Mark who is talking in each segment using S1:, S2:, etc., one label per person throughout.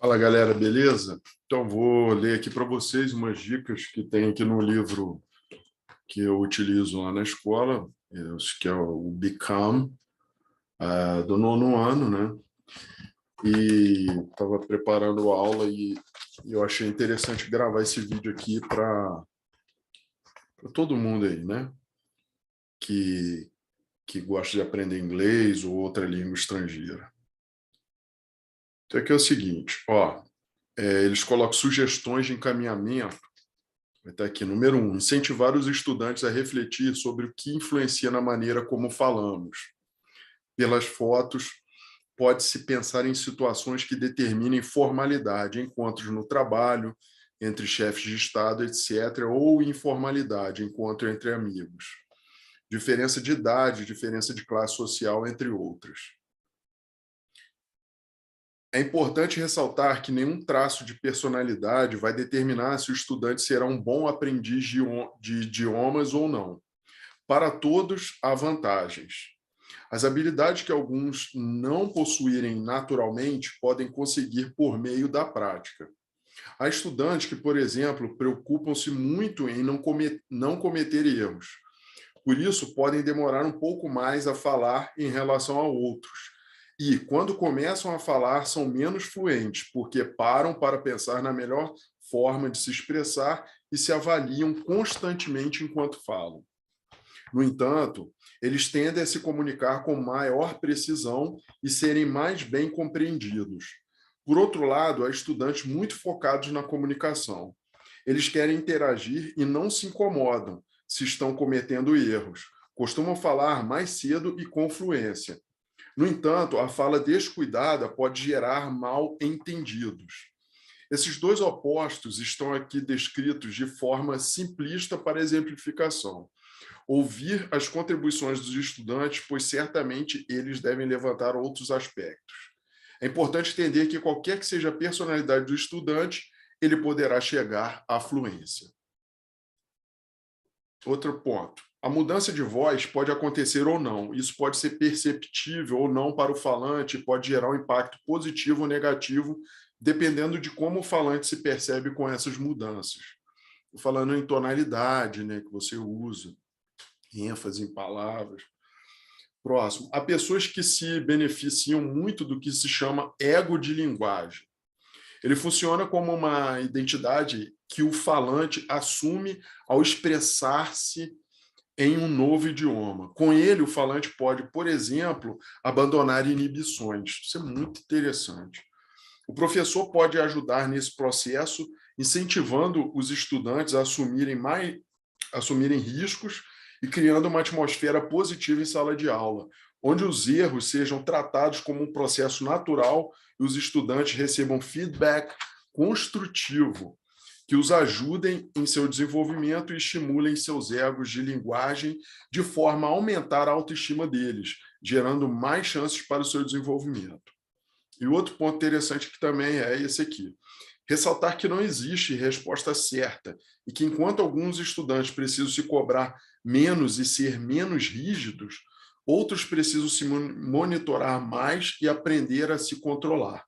S1: Fala, galera, beleza? Então, vou ler aqui para vocês umas dicas que tem aqui no livro que eu utilizo lá na escola, que é o Become, do nono ano, né? E estava preparando a aula e eu achei interessante gravar esse vídeo aqui para todo mundo aí, né? Que gosta de aprender inglês ou outra língua estrangeira. Então, aqui é o seguinte, ó, eles colocam sugestões de encaminhamento. Vai estar aqui, número 1, incentivar os estudantes a refletir sobre o que influencia na maneira como falamos. Pelas fotos, pode-se pensar em situações que determinem formalidade, encontros no trabalho, entre chefes de Estado, etc., ou informalidade, encontro entre amigos. Diferença de idade, diferença de classe social, entre outras. É importante ressaltar que nenhum traço de personalidade vai determinar se o estudante será um bom aprendiz de idiomas ou não. Para todos, há vantagens. As habilidades que alguns não possuírem naturalmente podem conseguir por meio da prática. Há estudantes que, por exemplo, preocupam-se muito em não cometer erros. Por isso, podem demorar um pouco mais a falar em relação a outros. E, quando começam a falar, são menos fluentes, porque param para pensar na melhor forma de se expressar e se avaliam constantemente enquanto falam. No entanto, eles tendem a se comunicar com maior precisão e serem mais bem compreendidos. Por outro lado, há estudantes muito focados na comunicação. Eles querem interagir e não se incomodam se estão cometendo erros. Costumam falar mais cedo e com fluência. No entanto, a fala descuidada pode gerar mal-entendidos. Esses dois opostos estão aqui descritos de forma simplista para exemplificação. Ouvir as contribuições dos estudantes, pois certamente eles devem levantar outros aspectos. É importante entender que qualquer que seja a personalidade do estudante, ele poderá chegar à fluência. Outro ponto. A mudança de voz pode acontecer ou não. Isso pode ser perceptível ou não para o falante, pode gerar um impacto positivo ou negativo, dependendo de como o falante se percebe com essas mudanças. Estou falando em tonalidade, né, que você usa, ênfase em palavras. Próximo. Há pessoas que se beneficiam muito do que se chama ego de linguagem. Ele funciona como uma identidade que o falante assume ao expressar-se em um novo idioma. Com ele, o falante pode, por exemplo, abandonar inibições. Isso é muito interessante. O professor pode ajudar nesse processo, incentivando os estudantes a assumirem riscos e criando uma atmosfera positiva em sala de aula, onde os erros sejam tratados como um processo natural e os estudantes recebam feedback construtivo, que os ajudem em seu desenvolvimento e estimulem seus egos de linguagem de forma a aumentar a autoestima deles, gerando mais chances para o seu desenvolvimento. E outro ponto interessante que também é esse aqui. Ressaltar que não existe resposta certa e que enquanto alguns estudantes precisam se cobrar menos e ser menos rígidos, outros precisam se monitorar mais e aprender a se controlar.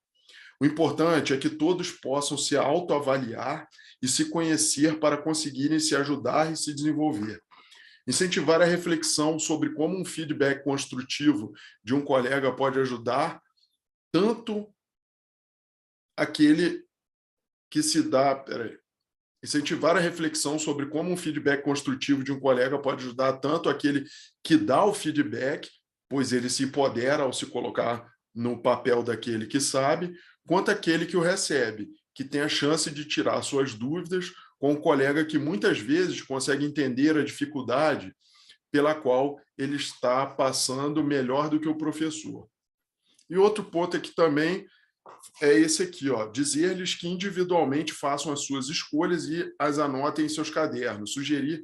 S1: O importante é que todos possam se autoavaliar e se conhecer para conseguirem se ajudar e se desenvolver. Incentivar a reflexão sobre como um feedback construtivo de um colega pode ajudar tanto aquele que se dá... Peraí. Incentivar a reflexão sobre como um feedback construtivo de um colega pode ajudar tanto aquele que dá o feedback, pois ele se empodera ao se colocar no papel daquele que sabe, quanto aquele que o recebe, que tem a chance de tirar suas dúvidas com um colega que muitas vezes consegue entender a dificuldade pela qual ele está passando melhor do que o professor. E outro ponto aqui também é esse aqui, ó, dizer-lhes que individualmente façam as suas escolhas e as anotem em seus cadernos, sugerir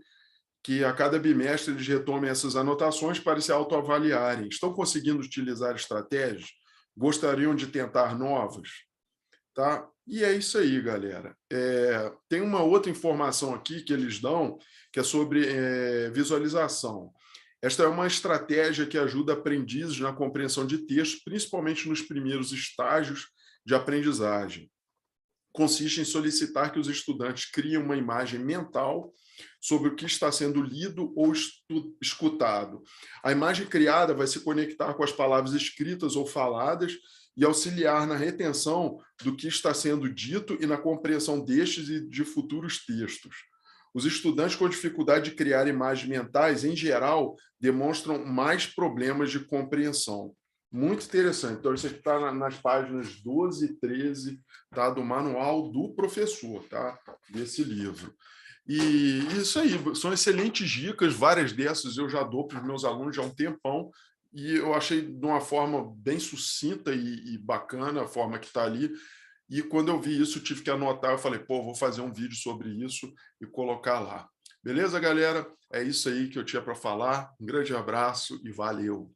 S1: que a cada bimestre eles retomem essas anotações para se autoavaliarem. Estão conseguindo utilizar estratégias? Gostariam de tentar novas? Tá? E é isso aí, galera. Tem uma outra informação aqui que eles dão, que é sobre visualização. Esta é uma estratégia que ajuda aprendizes na compreensão de texto, principalmente nos primeiros estágios de aprendizagem. consiste em solicitar que os estudantes criem uma imagem mental sobre o que está sendo lido ou escutado. A imagem criada vai se conectar com as palavras escritas ou faladas e auxiliar na retenção do que está sendo dito e na compreensão destes e de futuros textos. Os estudantes com dificuldade de criar imagens mentais, em geral, demonstram mais problemas de compreensão. Muito interessante. Então, isso está nas páginas 12 e 13, tá, do manual do professor, tá, desse livro. E isso aí, são excelentes dicas, várias dessas eu já dou para os meus alunos já há um tempão, e eu achei de uma forma bem sucinta e bacana a forma que está ali. E quando eu vi isso, tive que anotar, eu falei, pô, vou fazer um vídeo sobre isso e colocar lá. Beleza, galera? É isso aí que eu tinha para falar. Um grande abraço e valeu!